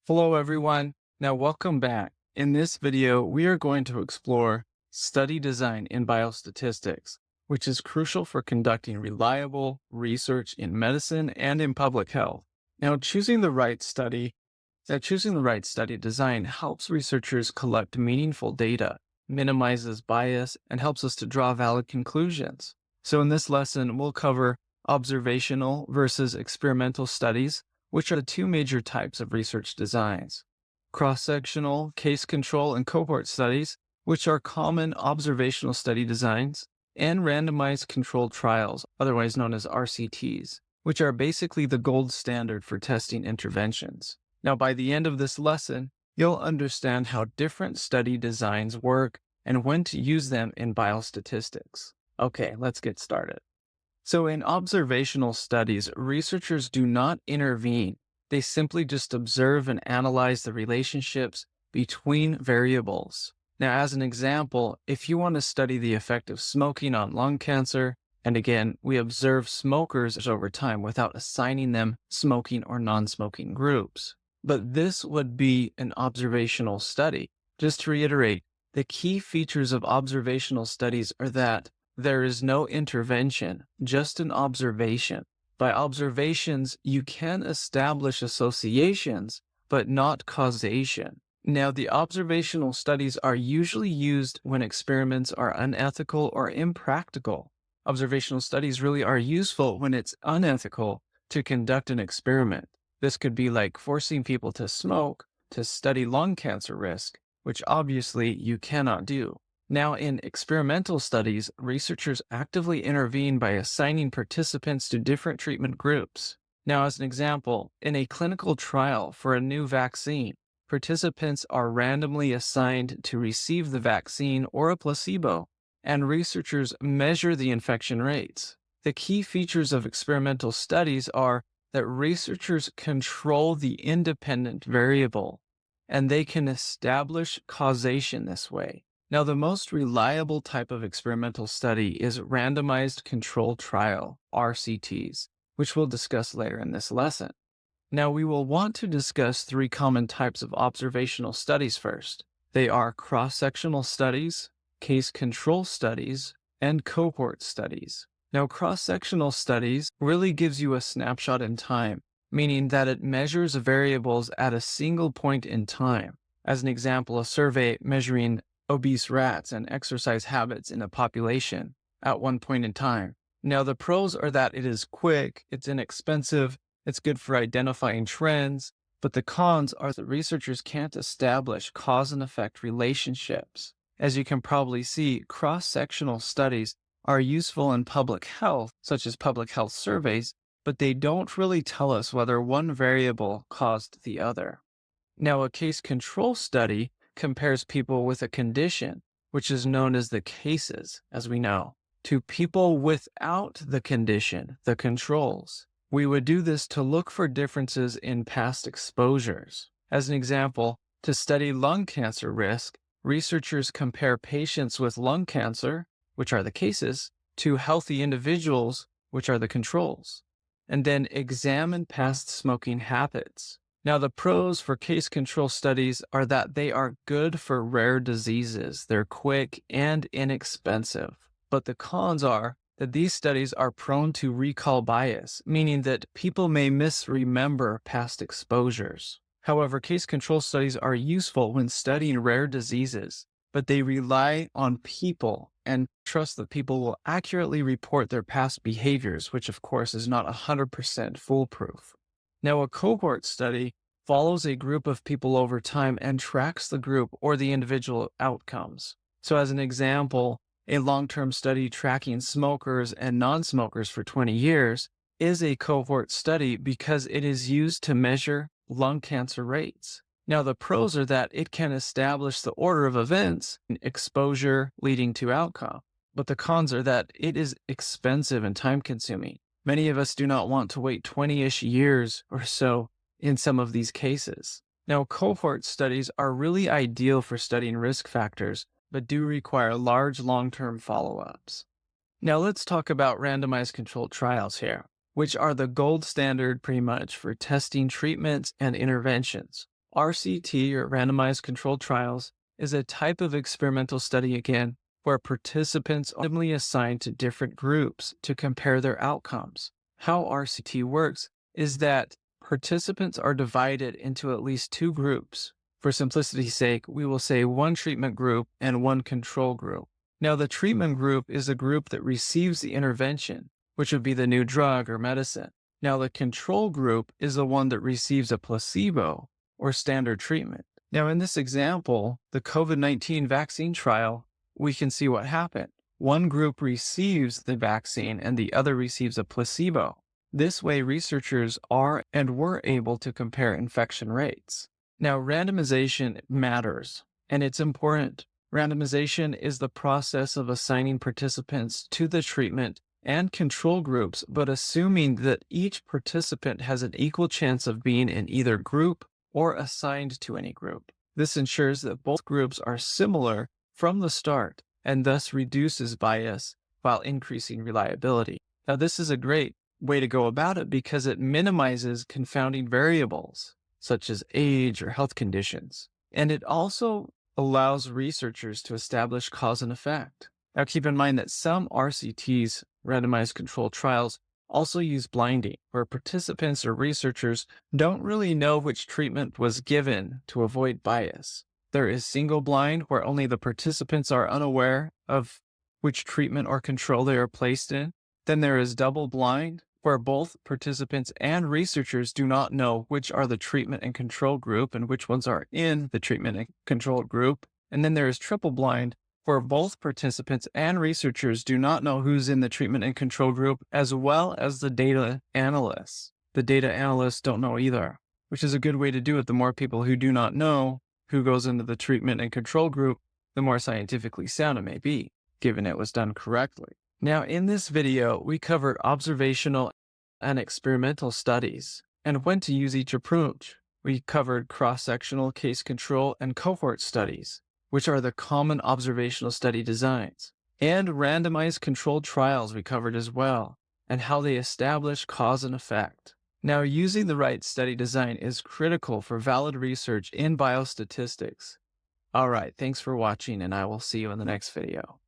Hello, everyone. Now, welcome back. In this video, we are going to explore study design in biostatistics, which is crucial for conducting reliable research in medicine and in public health. Now, choosing the right study design helps researchers collect meaningful data, minimizes bias, and helps us to draw valid conclusions. So in this lesson, we'll cover observational versus experimental studies, which are the two major types of research designs. Cross-sectional, case control, and cohort studies, which are common observational study designs, and randomized controlled trials, otherwise known as RCTs, which are basically the gold standard for testing interventions. Now, by the end of this lesson, you'll understand how different study designs work and when to use them in biostatistics. Okay, let's get started. So in observational studies, researchers do not intervene. They simply just observe and analyze the relationships between variables. Now, as an example, if you want to study the effect of smoking on lung cancer, and again, we observe smokers over time without assigning them smoking or non-smoking groups. But this would be an observational study. Just to reiterate, the key features of observational studies are that there is no intervention, just an observation. By observations, you can establish associations, but not causation. Now, the observational studies are usually used when experiments are unethical or impractical. Observational studies really are useful when it's unethical to conduct an experiment. This could be like forcing people to smoke to study lung cancer risk, which obviously you cannot do. Now, in experimental studies, researchers actively intervene by assigning participants to different treatment groups. Now, as an example, in a clinical trial for a new vaccine, participants are randomly assigned to receive the vaccine or a placebo, and researchers measure the infection rates. The key features of experimental studies are that researchers control the independent variable, and they can establish causation this way. Now, the most reliable type of experimental study is randomized controlled trial, RCTs, which we'll discuss later in this lesson. Now, we will want to discuss three common types of observational studies first. They are cross-sectional studies, case control studies, and cohort studies. Now, cross-sectional studies really gives you a snapshot in time, meaning that it measures variables at a single point in time. As an example, a survey measuring obese rats and exercise habits in a population at one point in time. Now, the pros are that it is quick, it's inexpensive, it's good for identifying trends, but the cons are that researchers can't establish cause and effect relationships. As you can probably see, cross-sectional studies are useful in public health, such as public health surveys, but they don't really tell us whether one variable caused the other. Now, a case control study compares people with a condition, which is known as the cases, as we know, to people without the condition, the controls. We would do this to look for differences in past exposures. As an example, to study lung cancer risk, researchers compare patients with lung cancer, which are the cases, to healthy individuals, which are the controls, and then examine past smoking habits. Now, the pros for case control studies are that they are good for rare diseases. They're quick and inexpensive. But the cons are that these studies are prone to recall bias, meaning that people may misremember past exposures. However, case control studies are useful when studying rare diseases, but they rely on people and trust that people will accurately report their past behaviors, which of course is not 100% foolproof. Now, a cohort study follows a group of people over time and tracks the group or the individual outcomes. So as an example, a long-term study tracking smokers and non-smokers for 20 years is a cohort study because it is used to measure lung cancer rates. Now, the pros are that it can establish the order of events, exposure leading to outcome. But the cons are that it is expensive and time-consuming. Many of us do not want to wait 20-ish years or so in some of these cases. Now, cohort studies are really ideal for studying risk factors, but do require large long-term follow-ups. Now, let's talk about randomized controlled trials here, which are the gold standard pretty much for testing treatments and interventions. RCT, or randomized controlled trials, is a type of experimental study again where participants are randomly assigned to different groups to compare their outcomes. How RCT works is that participants are divided into at least two groups. For simplicity's sake, we will say one treatment group and one control group. Now, the treatment group is a group that receives the intervention, which would be the new drug or medicine. Now, the control group is the one that receives a placebo or standard treatment. Now, in this example, the COVID-19 vaccine trial, we can see what happened. One group receives the vaccine and the other receives a placebo. This way, researchers are and were able to compare infection rates. Now, randomization matters, and it's important. Randomization is the process of assigning participants to the treatment and control groups, but assuming that each participant has an equal chance of being in either group or assigned to any group. This ensures that both groups are similar from the start and thus reduces bias while increasing reliability. Now, this is a great way to go about it because it minimizes confounding variables such as age or health conditions. And it also allows researchers to establish cause and effect. Now, keep in mind that some RCTs, randomized controlled trials, also use blinding, where participants or researchers don't really know which treatment was given to avoid bias. There is single blind, where only the participants are unaware of which treatment or control they are placed in. Then there is double blind, where both participants and researchers do not know which are the treatment and control group and which ones are in the treatment and control group. And then there is triple blind, where both participants and researchers do not know who's in the treatment and control group, as well as the data analysts. The data analysts don't know either, which is a good way to do it. The more people who do not know who goes into the treatment and control group, the more scientifically sound it may be, given it was done correctly. Now, in this video, we covered observational and experimental studies and when to use each approach. We covered cross-sectional, case control, and cohort studies, which are the common observational study designs, and randomized controlled trials we covered as well, and how they establish cause and effect. Now, using the right study design is critical for valid research in biostatistics. All right, thanks for watching, and I will see you in the next video.